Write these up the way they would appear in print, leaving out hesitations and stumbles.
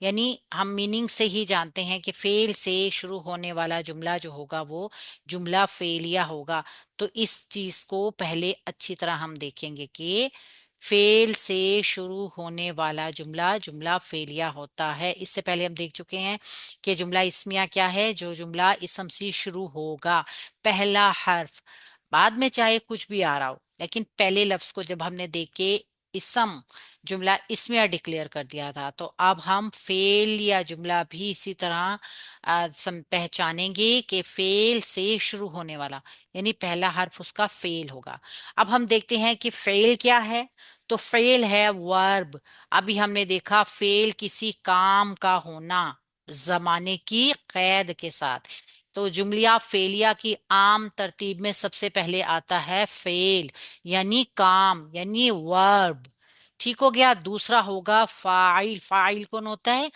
یعنی ہم میننگ سے ہی جانتے ہیں کہ فعل سے شروع ہونے والا جملہ جو ہوگا وہ جملہ فعلیہ ہوگا. تو اس چیز کو پہلے اچھی طرح ہم دیکھیں گے کہ فعل سے شروع ہونے والا جملہ جملہ فعلیہ ہوتا ہے. اس سے پہلے ہم دیکھ چکے ہیں کہ جملہ اسمیہ کیا ہے؟ جو جملہ اسم سے شروع ہوگا، پہلا حرف، بعد میں چاہے کچھ بھی آ رہا ہو، لیکن پہلے لفظ کو جب ہم نے دیکھ کے اسم جملہ اسمیہ ڈکلیئر کر دیا تھا، تو اب ہم فعل یا جملہ بھی اسی طرح پہچانیں گے کہ فعل سے شروع ہونے والا یعنی پہلا حرف اس کا فعل ہوگا. اب ہم دیکھتے ہیں کہ فعل کیا ہے. تو فعل ہے ورب. ابھی ہم نے دیکھا فعل کسی کام کا ہونا زمانے کی قید کے ساتھ. تو جملہ فعلیہ کی عام ترتیب میں سب سے پہلے آتا ہے فعل یعنی کام یعنی ورب. ٹھیک ہو گیا. دوسرا ہوگا فاعل. فاعل کون ہوتا ہے؟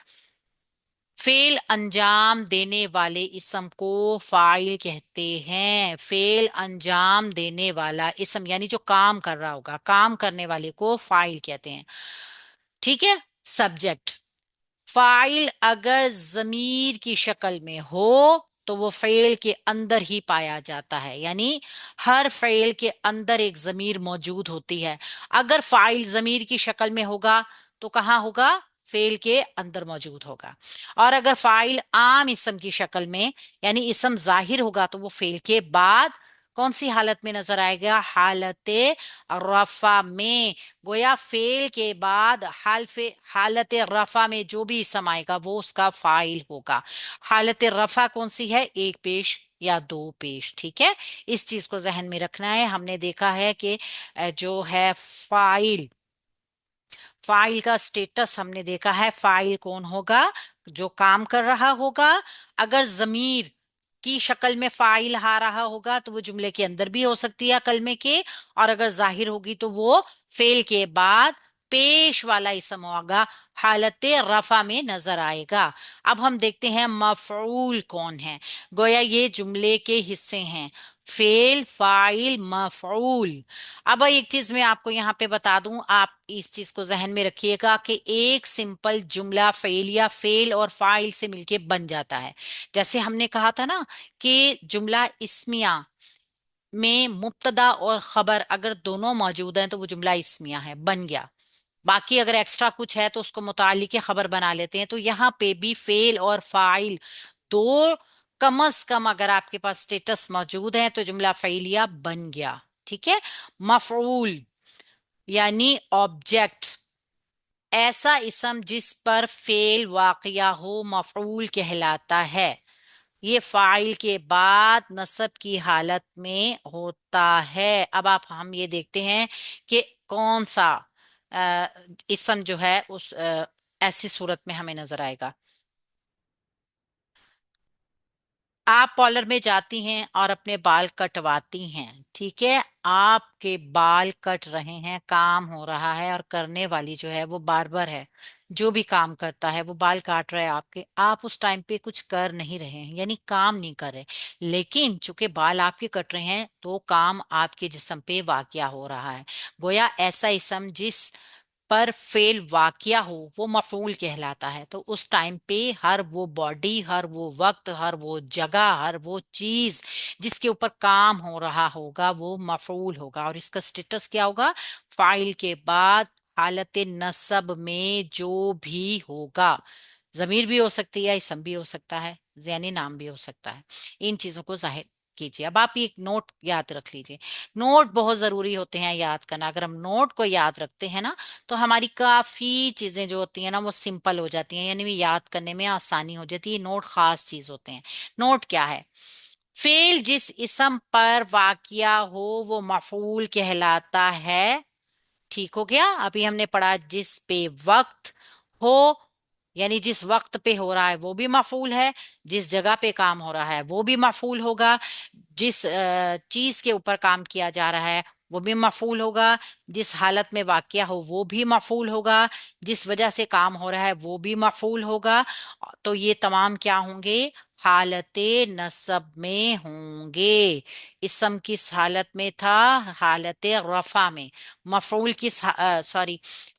فعل انجام دینے والے اسم کو فاعل کہتے ہیں. فعل انجام دینے والا اسم یعنی جو کام کر رہا ہوگا، کام کرنے والے کو فاعل کہتے ہیں. ٹھیک ہے. سبجیکٹ. فاعل اگر ضمیر کی شکل میں ہو تو وہ فعل کے اندر ہی پایا جاتا ہے، یعنی ہر فعل کے اندر ایک ضمیر موجود ہوتی ہے. اگر فاعل ضمیر کی شکل میں ہوگا تو کہاں ہوگا؟ فعل کے اندر موجود ہوگا. اور اگر فاعل عام اسم کی شکل میں یعنی اسم ظاہر ہوگا تو وہ فعل کے بعد کون سی حالت میں نظر آئے گا؟ حالت رفع میں. گویا فعل کے بعد حالت رفع میں جو بھی اسم آئے گا وہ اس کا فاعل ہوگا. حالت رفع کون سی ہے؟ ایک پیش یا دو پیش. ٹھیک ہے. اس چیز کو ذہن میں رکھنا ہے. ہم نے دیکھا ہے کہ جو ہے فاعل کا سٹیٹس ہم نے دیکھا ہے. فاعل کون ہوگا؟ جو کام کر رہا ہوگا. اگر ضمیر کی شکل میں فاعل آ رہا ہوگا تو وہ جملے کے اندر بھی ہو سکتی ہے کلمے کے، اور اگر ظاہر ہوگی تو وہ فعل کے بعد پیش والا اسم ہوگا، حالت رفع میں نظر آئے گا. اب ہم دیکھتے ہیں مفعول کون ہے. گویا یہ جملے کے حصے ہیں: فعل، فاعل، مفعول. اب ایک چیز میں آپ کو یہاں پہ بتا دوں، آپ اس چیز کو ذہن میں رکھیے گا کہ ایک سمپل جملہ فعلیہ فعل اور فاعل سے مل کے بن جاتا ہے. جیسے ہم نے کہا تھا نا کہ جملہ اسمیہ میں مبتدا اور خبر اگر دونوں موجود ہیں تو وہ جملہ اسمیہ ہے، بن گیا. باقی اگر ایکسٹرا کچھ ہے تو اس کو متعلق خبر بنا لیتے ہیں. تو یہاں پہ بھی فعل اور فاعل دو کم از کم اگر آپ کے پاس سٹیٹس موجود ہے تو جملہ فعلیہ بن گیا. ٹھیک ہے. مفعول یعنی آبجیکٹ، ایسا اسم جس پر فعل واقعہ ہو مفعول کہلاتا ہے. یہ فاعل کے بعد نصب کی حالت میں ہوتا ہے. اب ہم یہ دیکھتے ہیں کہ کون سا اسم جو ہے اس ایسی صورت میں ہمیں نظر آئے گا. آپ پارلر میں جاتی ہیں اور اپنے بال کٹواتی ہیں. ٹھیک ہے. آپ کے بال کٹ رہے ہیں، کام ہو رہا ہے، اور کرنے والی جو ہے وہ باربر ہے، جو بھی کام کرتا ہے وہ بال کاٹ رہا ہے آپ کے. آپ اس ٹائم پہ کچھ کر نہیں رہے ہیں، یعنی کام نہیں کر رہے، لیکن چونکہ بال آپ کے کٹ رہے ہیں تو کام آپ کے جسم پہ واقع ہو رہا ہے. گویا ایسا اسم جس پر فعل واقعہ ہو وہ مفعول کہلاتا ہے. تو اس ٹائم پہ ہر وہ باڈی، ہر وہ وقت، ہر وہ جگہ، ہر وہ چیز جس کے اوپر کام ہو رہا ہوگا وہ مفعول ہوگا. اور اس کا سٹیٹس کیا ہوگا؟ فاعل کے بعد حالت نصب میں جو بھی ہوگا. ضمیر بھی ہو سکتی ہے، اسم بھی ہو سکتا ہے، ذہنی نام بھی ہو سکتا ہے. ان چیزوں کو ظاہر کیجیے. اب آپ ایک نوٹ یاد رکھ لیجیے. نوٹ بہت ضروری ہوتے ہیں یاد کرنا. اگر ہم نوٹ کو یاد رکھتے ہیں نا تو ہماری کافی چیزیں جو ہوتی ہیں نا وہ سمپل ہو جاتی ہیں، یعنی یاد کرنے میں آسانی ہو جاتی ہے. نوٹ خاص چیز ہوتے ہیں. نوٹ کیا ہے؟ فعل جس اسم پر واقع ہو وہ مفعول کہلاتا ہے. ٹھیک ہو گیا. ابھی ہم نے پڑھا جس پہ وقت ہو، یعنی جس وقت پہ ہو رہا ہے وہ بھی مفعول ہے، جس جگہ پہ کام ہو رہا ہے وہ بھی مفعول ہوگا، جس چیز کے اوپر کام کیا جا رہا ہے وہ بھی مفعول ہوگا، جس حالت میں واقع ہو وہ بھی مفعول ہوگا، جس وجہ سے کام ہو رہا ہے وہ بھی مفعول ہوگا. تو یہ تمام کیا ہوں گے؟ حالت نصب میں ہوں گے. اسم کس حالت میں تھا؟ حالت رفع میں. مفعول کس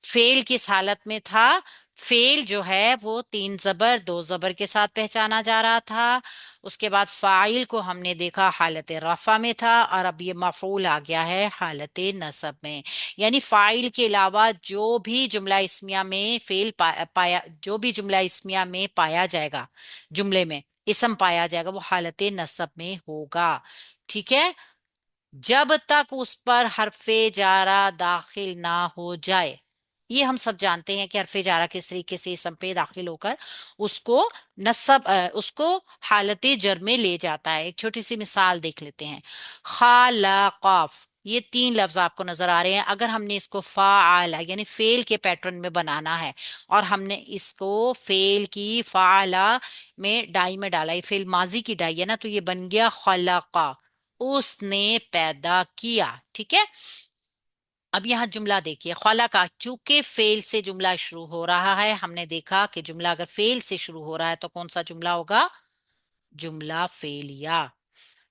فعل کس حالت میں تھا؟ فیل جو ہے وہ تین زبر دو زبر کے ساتھ پہچانا جا رہا تھا. اس کے بعد فاعل کو ہم نے دیکھا حالت رفع میں تھا، اور اب یہ مفعول آ گیا ہے حالت نصب میں. یعنی فاعل کے علاوہ جو بھی جملہ اسمیہ میں فیل پایا جو بھی جملہ اسمیہ میں پایا جائے گا، جملے میں اسم پایا جائے گا، وہ حالت نصب میں ہوگا. ٹھیک ہے، جب تک اس پر حرف جارہ داخل نہ ہو جائے. یہ ہم سب جانتے ہیں کہ حرف جارہ کس طریقے سے اسم پہ داخل ہو کر اس کو اس کو حالت جر میں لے جاتا ہے. ایک چھوٹی سی مثال دیکھ لیتے ہیں. خالقاف، یہ تین لفظ آپ کو نظر آ رہے ہیں. اگر ہم نے اس کو فاعل یعنی فعل کے پیٹرن میں بنانا ہے، اور ہم نے اس کو فعل کی فعلا میں ڈائی میں ڈالا، یہ فعل ماضی کی ڈائی ہے نا، تو یہ بن گیا خلقا، اس نے پیدا کیا. ٹھیک ہے، اب یہاں جملہ دیکھیے. خلقا، چونکہ فعل سے جملہ شروع ہو رہا ہے، ہم نے دیکھا کہ جملہ اگر فعل سے شروع ہو رہا ہے تو کون سا جملہ ہوگا؟ جملہ فعلیہ.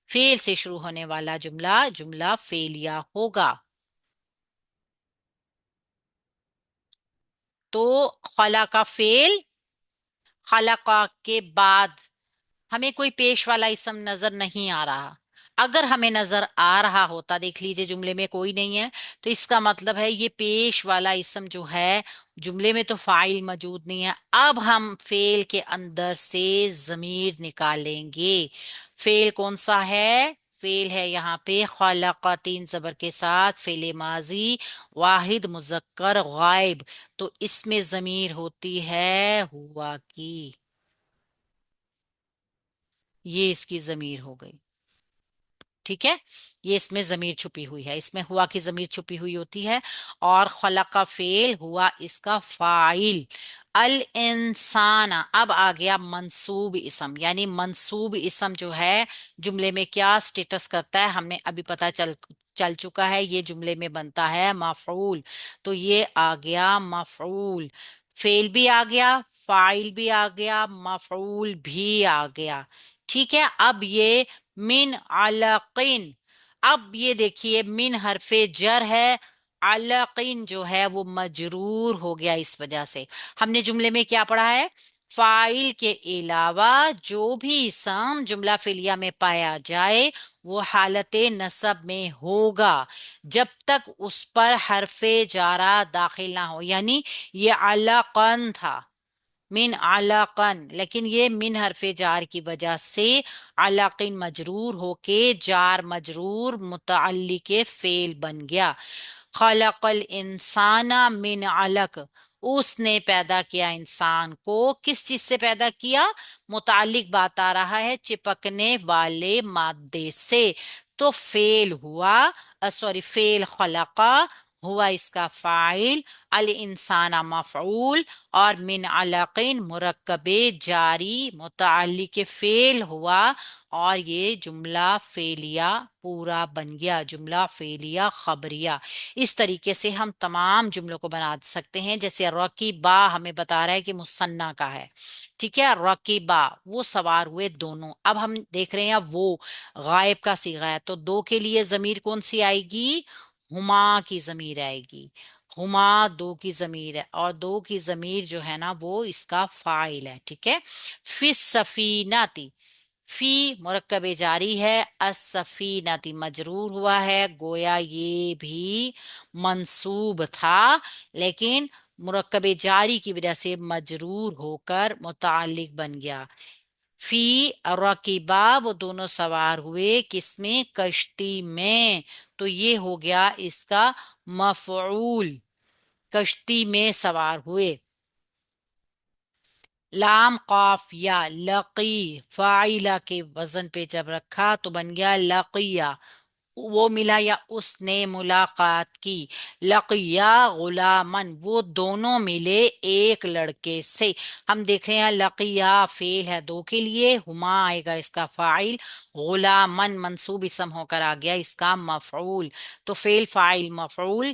فعل سے شروع ہونے والا جملہ جملہ فعلیہ ہوگا. تو خلقا فعل، خلقا کے بعد ہمیں کوئی پیش والا اسم نظر نہیں آ رہا. اگر ہمیں نظر آ رہا ہوتا، دیکھ لیجئے جملے میں کوئی نہیں ہے، تو اس کا مطلب ہے یہ پیش والا اسم جو ہے جملے میں تو فاعل موجود نہیں ہے. اب ہم فعل کے اندر سے ضمیر نکالیں گے. فعل کون سا ہے؟ فعل ہے یہاں پہ خلق تین زبر کے ساتھ، فعل ماضی واحد مذکر غائب. تو اس میں ضمیر ہوتی ہے ہوا کی. یہ اس کی ضمیر ہو گئی. ٹھیک ہے، یہ اس میں ضمیر چھپی ہوئی ہے، اس میں ہوا کی ضمیر چھپی ہوئی ہوتی ہے. اور خلق فعل ہوا اس کا فاعل. الانسان اب آ گیا منصوب اسم. یعنی منصوب اسم جو ہے جملے میں کیا سٹیٹس کرتا ہے ہم نے ابھی پتا چل چکا ہے. یہ جملے میں بنتا ہے مفعول. تو یہ آ گیا مفعول. فعل بھی آ گیا، فاعل بھی آ گیا، مفعول بھی آ گیا. ٹھیک ہے، اب یہ من علقین. اب یہ دیکھیے من حرف جر ہے، علقین جو ہے وہ مجرور ہو گیا. اس وجہ سے ہم نے جملے میں کیا پڑھا ہے؟ فاعل کے علاوہ جو بھی اسم جملہ فعلیہ میں پایا جائے وہ حالت نصب میں ہوگا جب تک اس پر حرف جارہ داخل نہ ہو. یعنی یہ علقن تھا، من علاقن، لیکن یہ من حرف جار کی وجہ سے علاقین مجرور ہو کے جار مجرور متعلق فعل بن گیا. خلق الانسان من علق، اس نے پیدا کیا انسان کو کس چیز سے پیدا کیا؟ متعلق بات آ رہا ہے چپکنے والے مادے سے. تو فعل ہوا، فعل خلقہ ہوا اس کا فاعل، الانسان مفعول، اور من علقین مرکب جاری متعلق فعل ہوا. اور یہ جملہ فعلیہ پورا بن گیا، جملہ فعلیہ خبریہ. اس طریقے سے ہم تمام جملوں کو بنا سکتے ہیں. جیسے رکیبا ہمیں بتا رہا ہے کہ مثنیٰ کا ہے. ٹھیک ہے، رکیبا وہ سوار ہوئے دونوں. اب ہم دیکھ رہے ہیں وہ غائب کا صیغہ ہے، تو دو کے لیے ضمیر کون سی آئے گی؟ ہما کی ضمیر آئے گی. ہما دو کی ضمیر ہے، اور دو کی ضمیر جو ہے نا وہ اس کا فاعل ہے. ٹھیک ہے، فی السفیناتی، فی مرکب جاری ہے، السفیناتی مجرور ہوا ہے. گویا یہ بھی منصوب تھا لیکن مرکب جاری کی وجہ سے مجرور ہو کر متعلق بن گیا. فی رکیبا وہ دونوں سوار ہوئے کس میں؟ کشتی میں. تو یہ ہو گیا اس کا مفعول، کشتی میں سوار ہوئے. لام قاف یا لقی فاعلہ کے وزن پہ جب رکھا تو بن گیا لقیہ، وہ ملا یا اس نے ملاقات کی. لقیا غلامن، وہ دونوں ملے ایک لڑکے سے. ہم دیکھ رہے ہیں لقیا فعل ہے دو کے لیے، ہما آئے گا اس کا فاعل، غلامن منصوب اسم ہو کر آ گیا اس کا مفعول. تو فعل فاعل مفعول